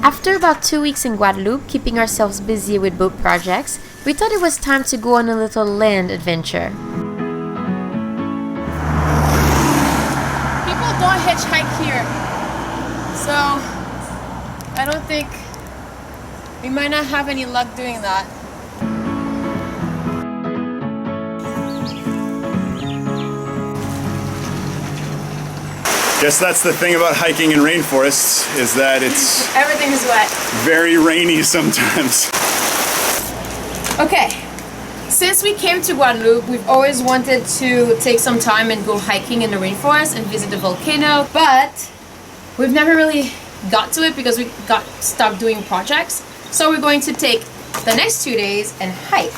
After about 2 weeks in Guadeloupe, keeping ourselves busy with boat projects, we thought it was time to go on a little land adventure. People don't hitchhike here, so I don't think we might not have any luck doing that. Guess that's the thing about hiking in rainforests, is that it's Everything is wet. very rainy sometimes. Okay, since we came to Guadeloupe, we've always wanted to take some time and go hiking in the rainforest and visit the volcano, but we've never really got to it because we got stuck doing projects. So we're going to take the next 2 days and hike.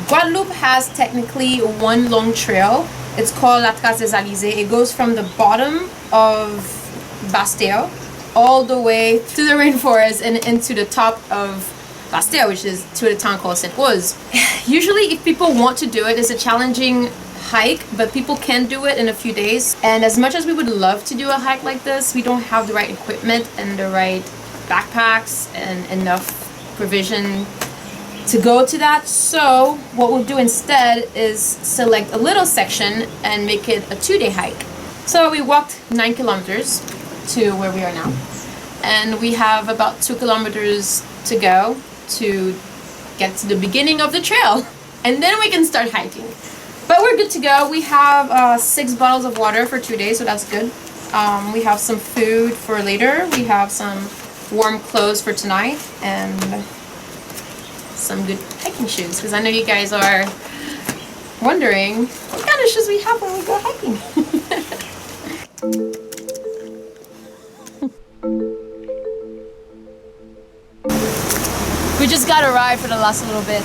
Guadeloupe has technically one long trail. It's called La Trace des Alizés. It goes from the bottom of Bastia all the way through the rainforest and into the top of Bastia, which is to a town called Saint-Rose. Usually if people want to do it, it's a challenging hike, but people can do it in a few days. And as much as we would love to do a hike like this, we don't have the right equipment and the right backpacks and enough provision to go to that. So what we'll do instead is select a little section and make it a 2-day hike. So we walked 9 kilometers to where we are now, and we have about 2 kilometers to go to get to the beginning of the trail, and then we can start hiking. But we're good to go. We have 6 bottles of water for 2 days, so that's good. We have some food for later. We have some warm clothes for tonight, and some good hiking shoes, because I know you guys are wondering what kind of shoes we have when we go hiking. We just got a ride for the last little bit.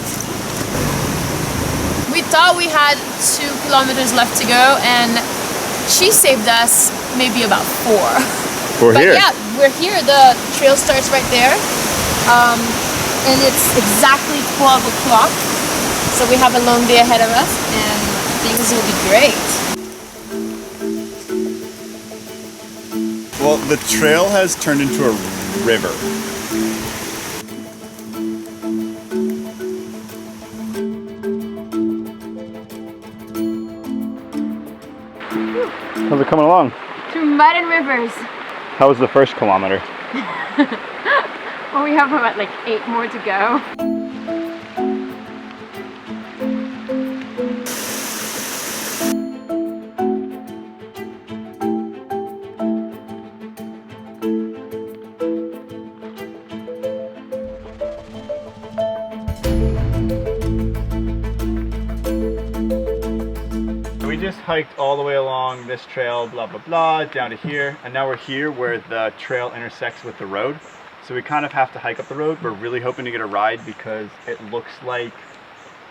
We thought we had 2 kilometers left to go, and she saved us maybe about 4. We're here. Yeah, we're here. The trail starts right there. And it's exactly 12 o'clock, so we have a long day ahead of us, and things will be great. Well, the trail has turned into a river. How's it coming along? Through mud and rivers. How was the first kilometer? Well, we have about like 8 more to go. We just hiked all the way along this trail, blah, blah, blah, down to here. And now we're here where the trail intersects with the road. So we kind of have to hike up the road. We're really hoping to get a ride because it looks like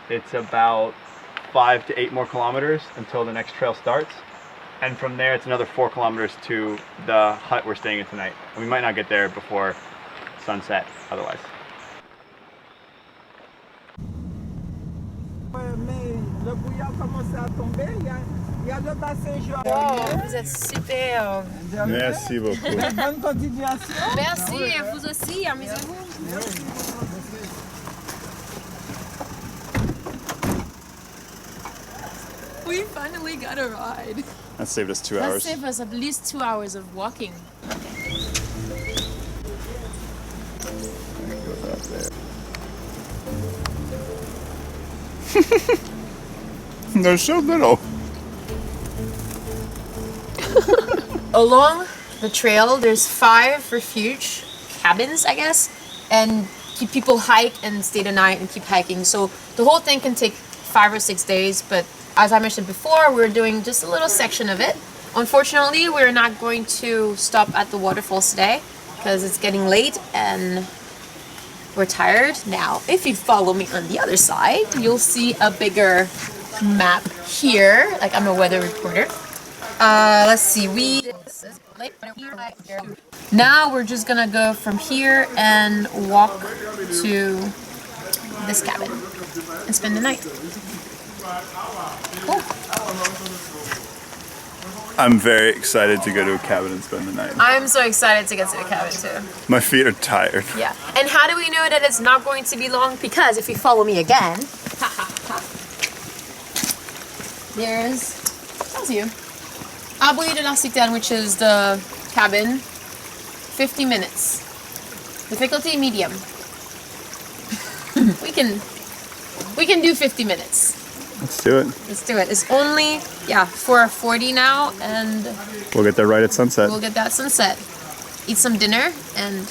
it's about 5 to 8 more kilometers until the next trail starts. And from there, it's another 4 kilometers to the hut we're staying in tonight. And we might not get there before sunset otherwise. Oh, vous êtes super. Merci beaucoup. Bonne continuation. Merci, et vous aussi, amusez-vous. We finally got a ride. That saved us 2 That hours. saved us at least 2 hours of walking. They're so little. Along the trail, there's 5 refuge cabins, I guess, and people hike and stay the night and keep hiking. So the whole thing can take 5 or 6 days, but as I mentioned before, we're doing just a little section of it. Unfortunately, we're not going to stop at the waterfalls today because it's getting late and we're tired. Now, if you follow me on the other side, you'll see a bigger map here. Like, I'm a weather reporter. Let's see, now we're just gonna go from here and walk to this cabin and spend the night. Cool. I'm very excited to go to a cabin and spend the night. I'm so excited to get to the cabin too. My feet are tired. Yeah. And how do we know that it's not going to be long? Because if you follow me again, tells you. Abri de la Citerne, which is the cabin, 50 minutes. Difficulty medium. we can do 50 minutes. Let's do it. Let's do it. It's only 4:40 now, and we'll get there right at sunset. We'll get that sunset. Eat some dinner and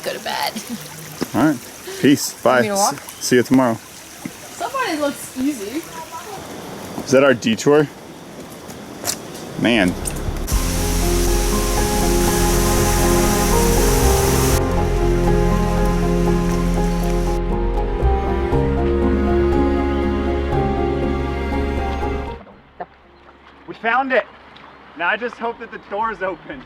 go to bed. All right. Peace. Bye. See you tomorrow. So far it looks easy. Is that our detour? Man. We found it. Now I just hope that the door's open.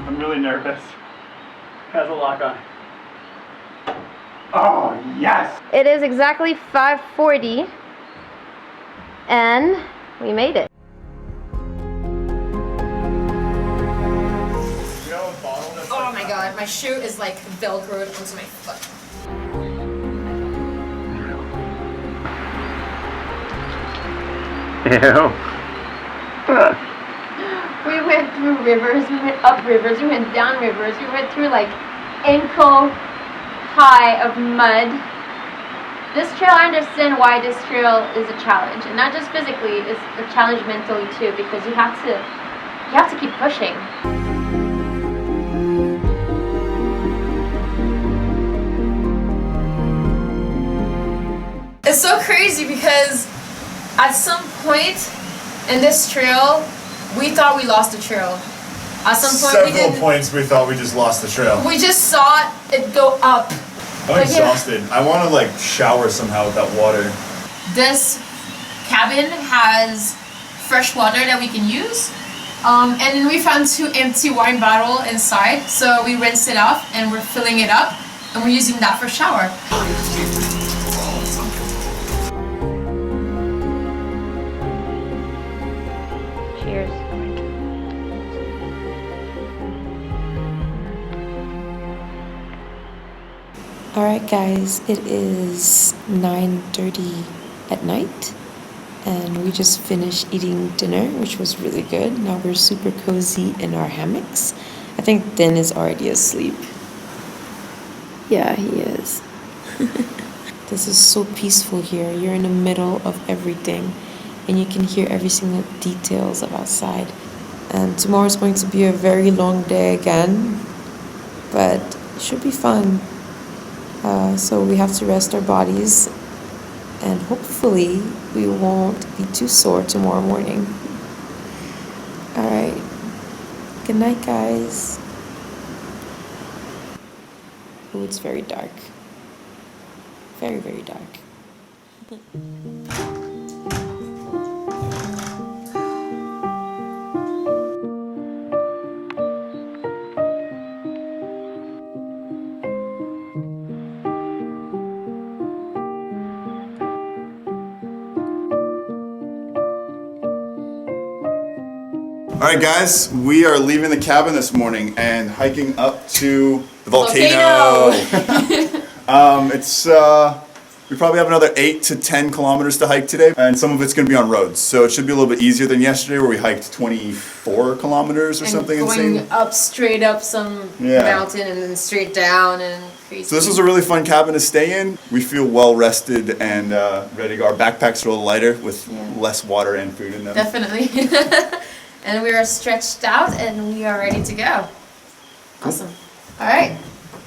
I'm really nervous. It has a lock on it. Oh, yes! It is exactly 5:40 and we made it. Oh my god, my shoe is like velcroed onto my foot. Ew. We went through rivers, we went up rivers, we went down rivers, we went through like ankle high of mud. This trail, I understand why this trail is a challenge, and not just physically, it's a challenge mentally too, because you have to keep pushing. It's so crazy because at some point in this trail, we thought we lost the trail. At some point Several points we thought we just lost the trail. We just saw it go up. I'm exhausted. I want to like shower somehow with that water. This cabin has fresh water that we can use. And then we found 2 empty wine bottles inside. So we rinsed it off and we're filling it up. And we're using that for shower. Cheers. Alright guys, it is 9:30 at night and we just finished eating dinner, which was really good. Now we're super cozy in our hammocks. I think Den is already asleep. Yeah, he is. This is so peaceful here. You're in the middle of everything and you can hear every single details of outside. And tomorrow's going to be a very long day again, but it should be fun. So we have to rest our bodies and hopefully we won't be too sore tomorrow morning. Alright, good night guys. Oh, it's very dark. Very, very dark. Alright guys, we are leaving the cabin this morning and hiking up to the volcano. We probably have another 8 to 10 kilometers to hike today, and some of it's going to be on roads, so it should be a little bit easier than yesterday where we hiked 24 kilometers or something going insane. up straight up some mountain and then straight down and crazy. So this was a really fun cabin to stay in. We feel well rested and ready to go. Our backpacks are a little lighter with less water and food in them. Definitely. And we are stretched out and we are ready to go. Awesome. All right,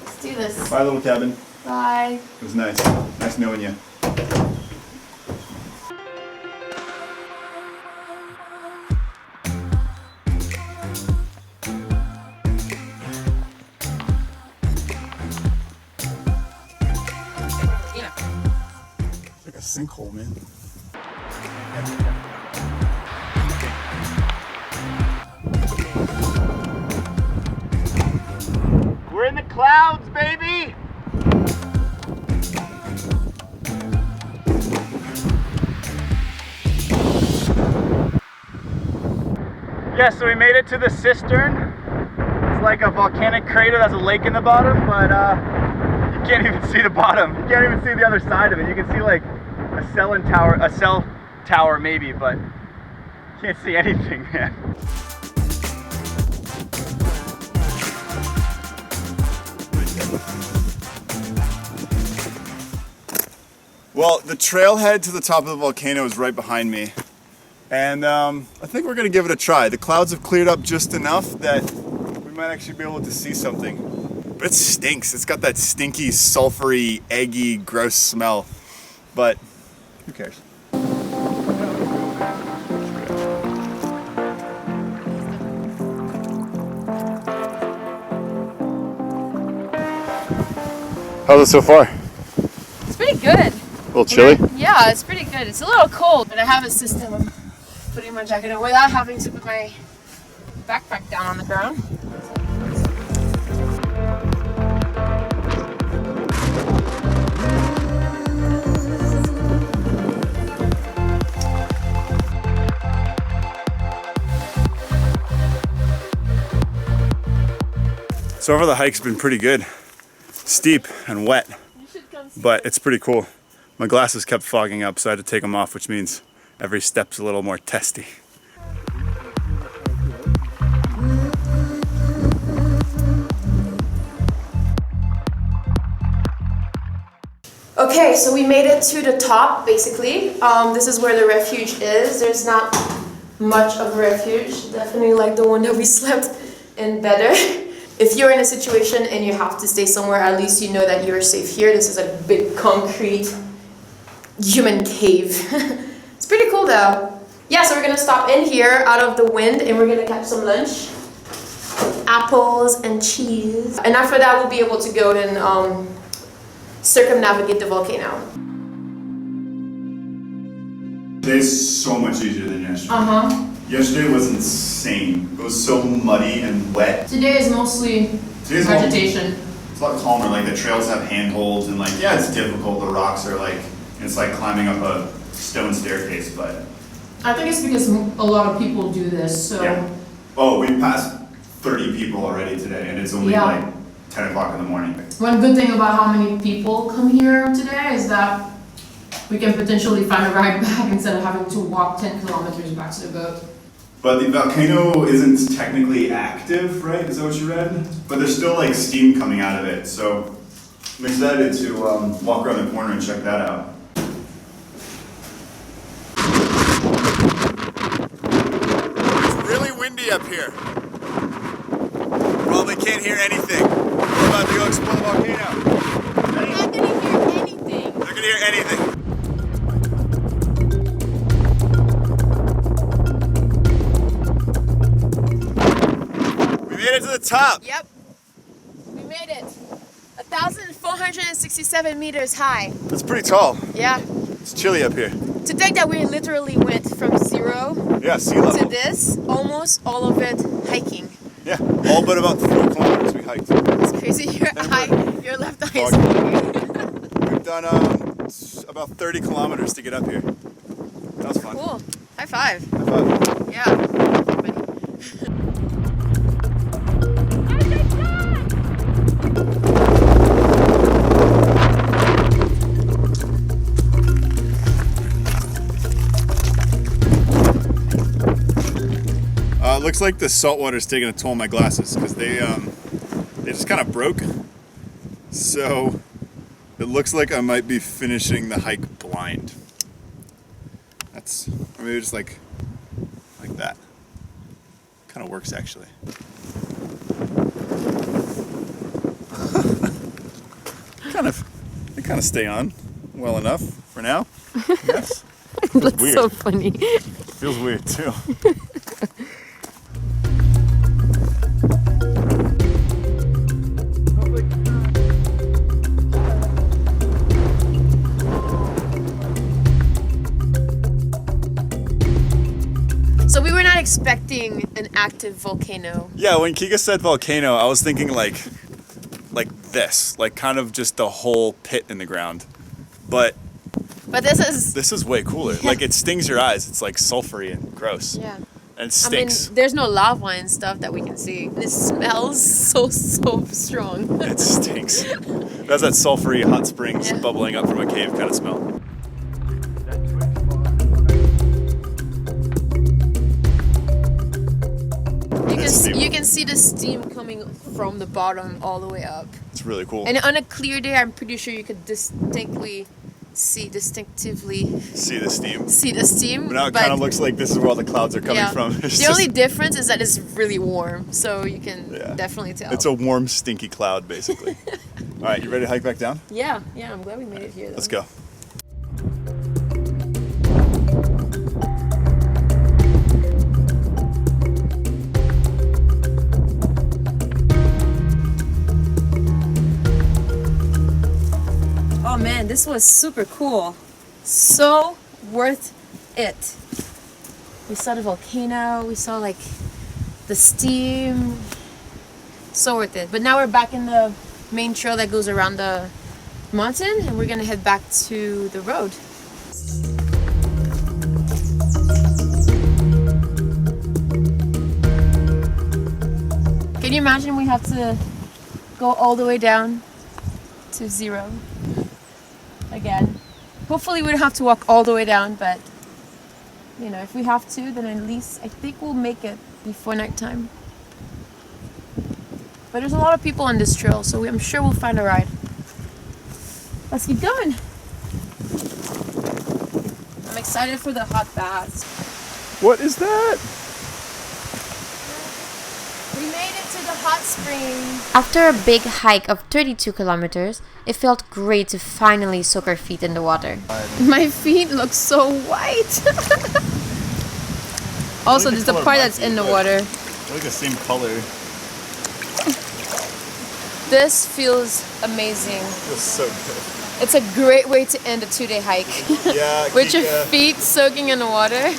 let's do this. Bye little cabin. Bye. It was nice. Nice knowing you. It's like a sinkhole, man. We're in the clouds, baby! Yeah, so we made it to the cistern. It's like a volcanic crater that's a lake in the bottom, but you can't even see the bottom. You can't even see the other side of it. You can see like a cell tower maybe, but you can't see anything, man. Well, the trailhead to the top of the volcano is right behind me. And I think we're gonna give it a try. The clouds have cleared up just enough that we might actually be able to see something. But it stinks. It's got that stinky, sulfury, eggy, gross smell. But who cares? How's it so far? It's pretty good. A little chilly? Yeah, it's pretty good. It's a little cold, but I have a system of putting my jacket on without having to put my backpack down on the ground. So far the hike's been pretty good. Steep and wet, but it's pretty cool. My glasses kept fogging up, so I had to take them off, which means every step's a little more testy. Okay, so we made it to the top, basically. This is where the refuge is. There's not much of a refuge, definitely like the one that we slept in better. If you're in a situation and you have to stay somewhere, at least you know that you're safe here. This is a big concrete human cave. It's pretty cool though. Yeah, so we're gonna stop in here out of the wind and we're gonna catch some lunch. Apples and cheese. And after that we'll be able to go and circumnavigate the volcano. Today's so much easier than yesterday. Yesterday was insane. It was so muddy and wet. Today is mostly vegetation. It's a lot calmer, like the trails have handholds and like, yeah, it's difficult. The rocks are like, it's like climbing up a stone staircase, but. I think it's because a lot of people do this, so. Yeah. Oh, we passed 30 people already today and it's only like 10 o'clock in the morning. One good thing about how many people come here today is that we can potentially find a ride back instead of having to walk 10 kilometers back to the boat. But the volcano isn't technically active, right? Is that what you read? But there's still like steam coming out of it, so I'm excited to walk around the corner and check that out. It's really windy up here. Probably can't hear anything. We're about to go explore the volcano. We're not gonna hear anything. They're gonna hear anything. We made it to the top. Yep, we made it. 1,467 meters high. That's pretty tall. Yeah. It's chilly up here. To think that we literally went from zero Sea level. to this, almost all of it hiking. Yeah, all but about 3 kilometers we hiked. It's crazy. Your left eye is moving. We've done about 30 kilometers to get up here. That was fun. Cool. High five. High five. Yeah. Looks like the salt water's taking a toll on my glasses because they just kind of broke. So it looks like I might be finishing the hike blind. Or maybe just like that. Kind of works actually. They kind of stay on well enough for now. Yes. That's weird. so funny. Feels weird too. So we were not expecting an active volcano. Yeah, when Kika said volcano, I was thinking like this, like kind of just the whole pit in the ground. But this is way cooler. Like it stings your eyes. It's like sulfury and gross. Yeah. And it stinks. I mean, there's no lava and stuff that we can see. It smells so strong. It stinks. That's that sulfury hot springs bubbling up from a cave kind of smell. You can see the steam coming from the bottom all the way up. It's really cool. And on a clear day, I'm pretty sure you could distinctively see the steam. See the steam. But now it kind of looks like this is where all the clouds are coming from. The only difference is that it's really warm, so you can definitely tell. It's a warm, stinky cloud, basically. All right, you ready to hike back down? Yeah, I'm glad we made it here, though. Let's go. Oh man, this was super cool. So worth it. We saw the volcano, we saw like the steam. So worth it. But now we're back in the main trail that goes around the mountain and we're gonna head back to the road. Can you imagine we have to go all the way down to 0 again? Hopefully we don't have to walk all the way down, but you know, if we have to, then at least I think we'll make it before nighttime. But there's a lot of people on this trail, so I'm sure we'll find a ride. Let's keep going. I'm excited for the hot baths. What is that? We made it to the hot spring. After a big hike of 32 kilometers, it felt great to finally soak our feet in the water. My feet look so white. Also, there's the part that's in the water. They're like the same color. This feels amazing. It feels so good. It's a great way to end a 2-day hike. Yeah, with your feet soaking in the water.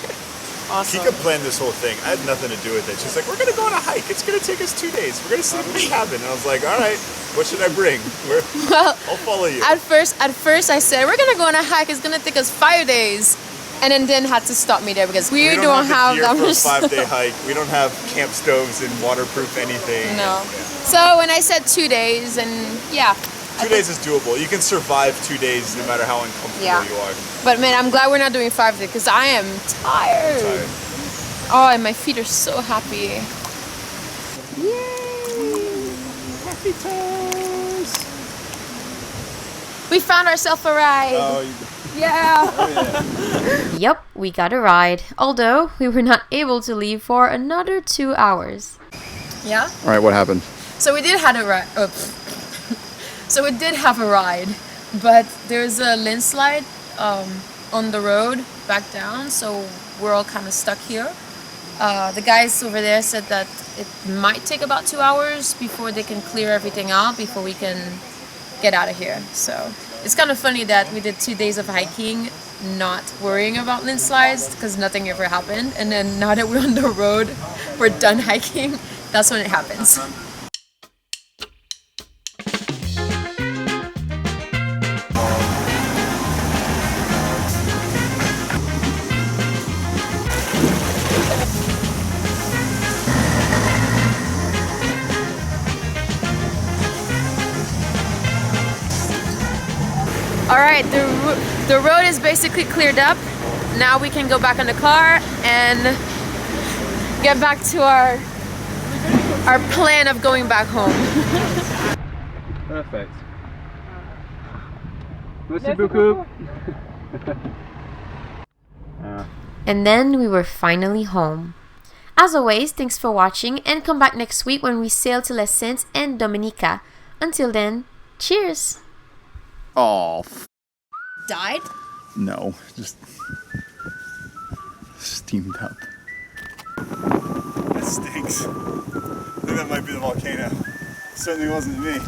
Awesome. Kika planned this whole thing. I had nothing to do with it. She's like, we're going to go on a hike. It's going to take us 2 days. We're going to sleep in the cabin. And I was like, all right, what should I bring? Well, I'll follow you. At first I said, we're going to go on a hike. It's going to take us 5 days. And then had to stop me there because we don't have that much for a 5-day hike. We don't have camp stoves and waterproof anything. No. So when I said 2 days, and yeah. 2 days is doable. You can survive 2 days no matter how uncomfortable you are. But man, I'm glad we're not doing 5 days because I am tired. Oh, and my feet are so happy. Yay! Happy toes! We found ourselves a ride. Oh, yeah. Oh, yeah. Yep, we got a ride, although we were not able to leave for another 2 hours. Yeah? All right, what happened? So we did have a ride. Oh. So we did have a ride, but there's a landslide on the road back down, so we're all kind of stuck here. The guys over there said that it might take about 2 hours before they can clear everything out before we can get out of here. So it's kind of funny that we did 2 days of hiking not worrying about landslides because nothing ever happened, and then now that we're on the road, we're done hiking, that's when it happens. Alright, the road is basically cleared up. Now we can go back in the car and get back to our plan of going back home. Perfect. Merci beaucoup. And then we were finally home. As always, thanks for watching and come back next week when we sail to Les Saintes and Dominica. Until then, cheers! Oh. Died? No, just steamed up. That stinks. I think that might be the volcano. Certainly wasn't me.